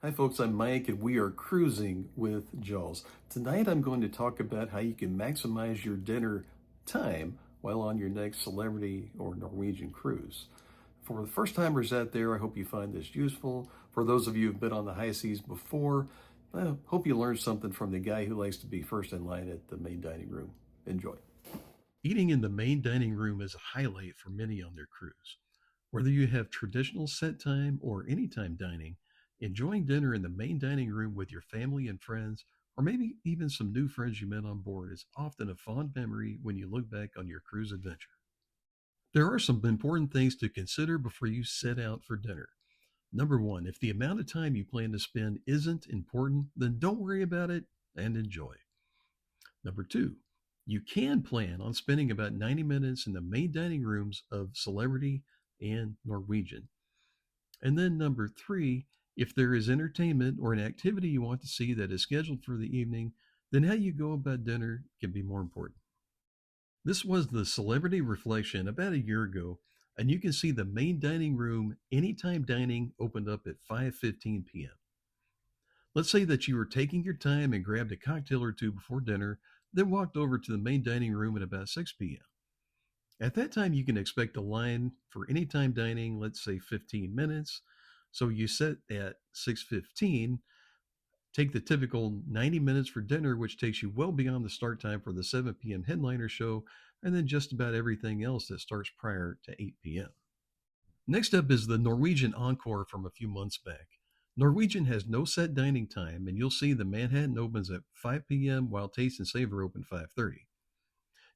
Hi folks, I'm Mike and we are cruising with Jaws. Tonight I'm going to talk about how you can maximize your dinner time while on your next celebrity or Norwegian cruise. For the first timers out there, I hope you find this useful. For those of you who've been on the high seas before, I hope you learned something from the guy who likes to be first in line at the main dining room. Enjoy. Eating in the main dining room is a highlight for many on their cruise. Whether you have traditional set time or anytime dining, enjoying dinner in the main dining room with your family and friends, or maybe even some new friends you met on board, is often a fond memory when you look back on your cruise adventure. There are some important things to consider before you set out for dinner. Number one, if the amount of time you plan to spend isn't important, then don't worry about it and enjoy. Number two, you can plan on spending about 90 minutes in the main dining rooms of Celebrity and Norwegian. And then number three, if there is entertainment or an activity you want to see that is scheduled for the evening, then how you go about dinner can be more important. This was the Celebrity Reflection about a year ago, and you can see the main dining room anytime dining opened up at 5:15 p.m. Let's say that you were taking your time and grabbed a cocktail or two before dinner, then walked over to the main dining room at about 6 p.m. At that time, you can expect a line for anytime dining, let's say 15 minutes. So you set at 6:15, take the typical 90 minutes for dinner, which takes you well beyond the start time for the 7 p.m. headliner show, and then just about everything else that starts prior to 8 p.m. Next up is the Norwegian Encore from a few months back. Norwegian has no set dining time, and you'll see the Manhattan opens at 5 p.m. while Taste and Savor open 5:30.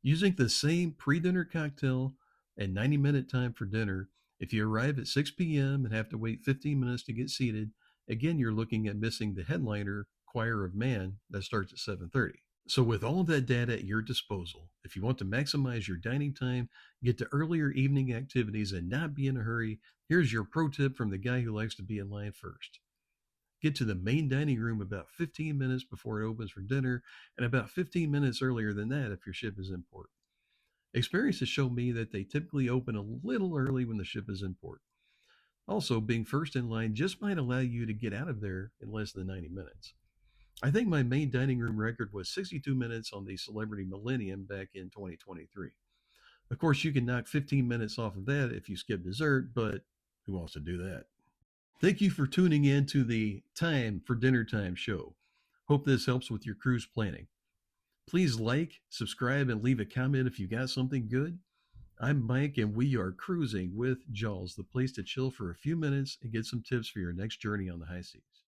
Using the same pre-dinner cocktail and 90-minute time for dinner, if you arrive at 6 p.m. and have to wait 15 minutes to get seated, again you're looking at missing the headliner Choir of Man that starts at 7:30. So with all of that data at your disposal, if you want to maximize your dining time, get to earlier evening activities and not be in a hurry, here's your pro tip from the guy who likes to be in line first. Get to the main dining room about 15 minutes before it opens for dinner and about 15 minutes earlier than that if your ship is in port. Experience has shown me that they typically open a little early when the ship is in port. Also, being first in line just might allow you to get out of there in less than 90 minutes. I think my main dining room record was 62 minutes on the Celebrity Millennium back in 2023. Of course, you can knock 15 minutes off of that if you skip dessert, but who wants to do that? Thank you for tuning in to the Time for Dinner Time show. Hope this helps with your cruise planning. Please like, subscribe, and leave a comment if you got something good. I'm Mike, and we are cruising with Jaws, the place to chill for a few minutes and get some tips for your next journey on the high seas.